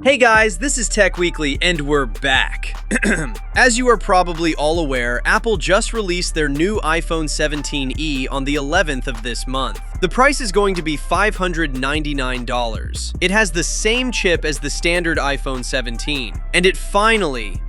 Hey guys, this is Tech Weekly and we're back. As you are probably all aware, Apple just released their new iPhone 17e on the 11th of this month. The price is going to be $599. It has the same chip as the standard iPhone 17, and it finally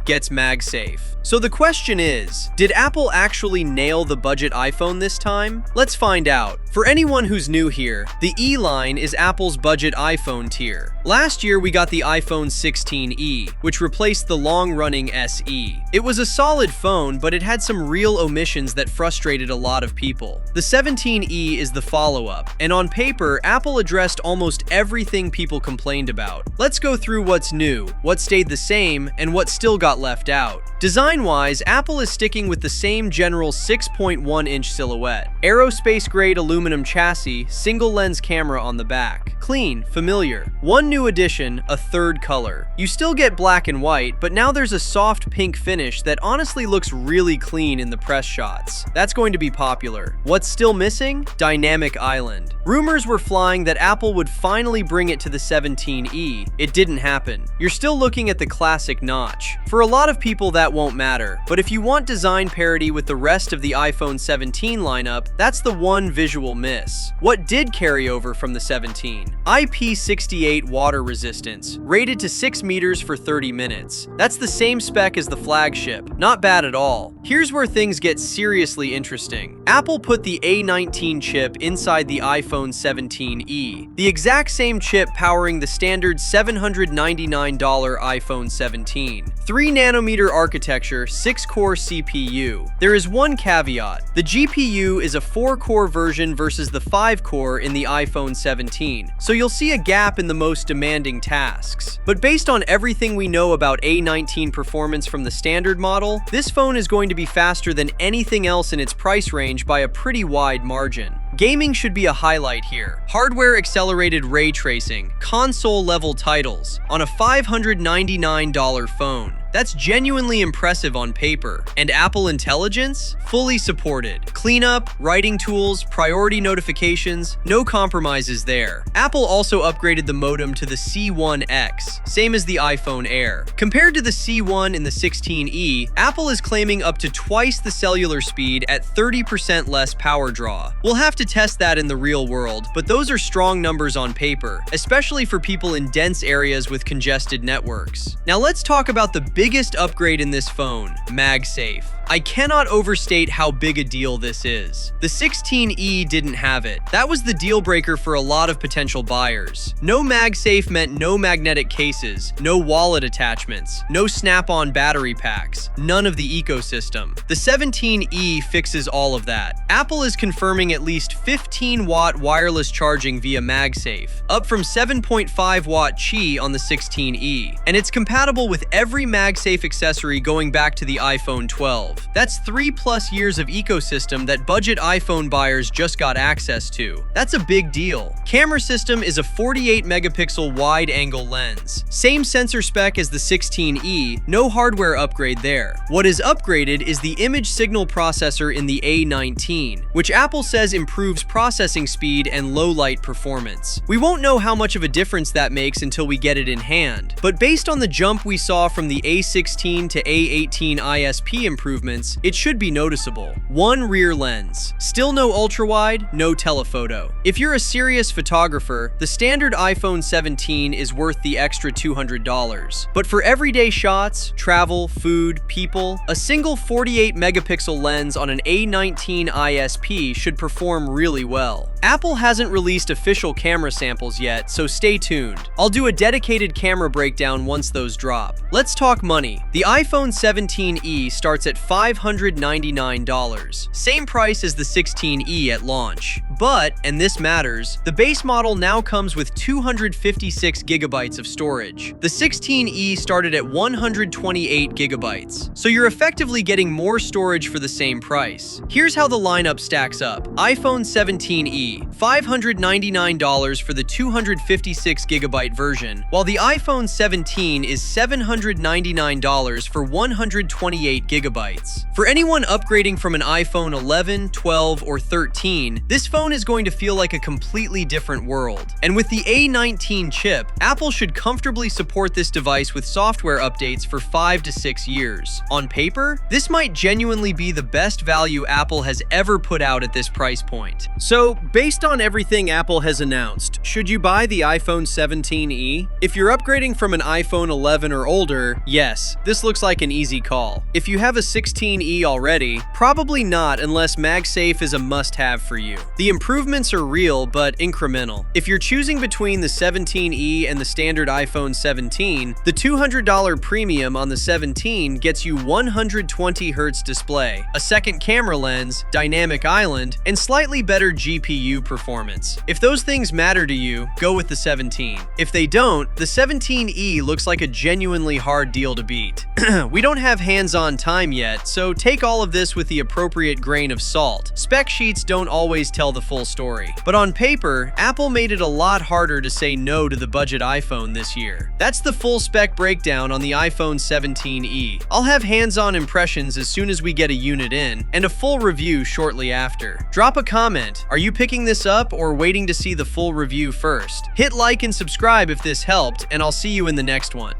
gets MagSafe. So the question is, did Apple actually nail the budget iPhone this time? Let's find out. For anyone who's new here, the E line is Apple's budget iPhone tier. Last year we got the iPhone 16e, which replaced the long-running SE. It was a solid phone, but it had some real omissions that frustrated a lot of people. The 17e is the follow-up, and on paper, Apple addressed almost everything people complained about. Let's go through what's new, what stayed the same, and what still got left out. Design-wise, Apple is sticking with the same general 6.1-inch silhouette. Aerospace-grade aluminum chassis, single-lens camera on the back. Clean, familiar. One new addition, a third color. You still get black and white, but now there's a soft pink finish that honestly looks really clean in the press shots. That's going to be popular. What's still missing? Dynamic Island. Rumors were flying that Apple would finally bring it to the 17e. It didn't happen. You're still looking at the classic notch. For a lot of people that won't matter, but if you want design parity with the rest of the iPhone 17 lineup, that's the one visual miss. What did carry over from the 17? IP68 water resistance, rated to 6 meters for 30 minutes. That's the same spec as the flagship. Not bad at all. Here's where things get seriously interesting. Apple put the A19 chip inside the iPhone 17e, the exact same chip powering the standard $799 iPhone 17. 3nm architecture, 6-core CPU. There is one caveat. The GPU is a 4-core version versus the 5-core in the iPhone 17, so you'll see a gap in the most demanding tasks. But based on everything we know about A19 performance from the standard model, this phone is going to be faster than anything else in its price range by a pretty wide margin. Gaming should be a highlight here. Hardware-accelerated ray tracing, console-level titles, on a $599 phone. That's genuinely impressive on paper. And Apple Intelligence? Fully supported. Cleanup, writing tools, priority notifications, no compromises there. Apple also upgraded the modem to the C1X, same as the iPhone Air. Compared to the C1 in the 16e, Apple is claiming up to twice the cellular speed at 30% less power draw. We'll have to test that in the real world, but those are strong numbers on paper, especially for people in dense areas with congested networks. Now let's talk about the biggest upgrade in this phone, MagSafe. I cannot overstate how big a deal this is. The 16e didn't have it. That was the deal breaker for a lot of potential buyers. No MagSafe meant no magnetic cases, no wallet attachments, no snap-on battery packs, none of the ecosystem. The 17e fixes all of that. Apple is confirming at least 15-watt wireless charging via MagSafe, up from 7.5-watt Qi on the 16e, and it's compatible with every MagSafe accessory going back to the iPhone 12. That's 3+ years of ecosystem that budget iPhone buyers just got access to. That's a big deal. Camera system is a 48-megapixel wide-angle lens. Same sensor spec as the 16e, no hardware upgrade there. What is upgraded is the image signal processor in the A19, which Apple says improves processing speed and low-light performance. We won't know how much of a difference that makes until we get it in hand, but based on the jump we saw from the A16 to A18 ISP improvements, it should be noticeable. One rear lens. Still no ultra-wide, no telephoto. If you're a serious photographer, the standard iPhone 17 is worth the extra $200. But for everyday shots, travel, food, people, a single 48-megapixel lens on an A19 ISP should perform really well. Apple hasn't released official camera samples yet, so stay tuned. I'll do a dedicated camera breakdown once those drop. Let's talk money. The iPhone 17e starts at $599, same price as the 16e at launch. But, and this matters, the base model now comes with 256 gigabytes of storage. The 16e started at 128 gigabytes, so you're effectively getting more storage for the same price. Here's how the lineup stacks up. iPhone 17e, $599 for the 256 gigabyte version, while the iPhone 17 is $799 for 128 gigabytes. months. For anyone upgrading from an iPhone 11, 12, or 13, this phone is going to feel like a completely different world. And with the A19 chip, Apple should comfortably support this device with software updates for 5 to 6 years. On paper, this might genuinely be the best value Apple has ever put out at this price point. So, based on everything Apple has announced, should you buy the iPhone 17e? If you're upgrading from an iPhone 11 or older, yes, this looks like an easy call. If you have a 16e already, probably not unless MagSafe is a must-have for you. The improvements are real, but incremental. If you're choosing between the 17e and the standard iPhone 17, the $200 premium on the 17 gets you 120Hz display, a second camera lens, dynamic island, and slightly better GPU performance. If those things matter to you, go with the 17. If they don't, the 17e looks like a genuinely hard deal to beat. We don't have hands-on time yet, so take all of this with the appropriate grain of salt. Spec sheets don't always tell the full story. But on paper, Apple made it a lot harder to say no to the budget iPhone this year. That's the full spec breakdown on the iPhone 17e. I'll have hands-on impressions as soon as we get a unit in, and a full review shortly after. Drop a comment. Are you picking this up or waiting to see the full review first? Hit like and subscribe if this helped, and I'll see you in the next one.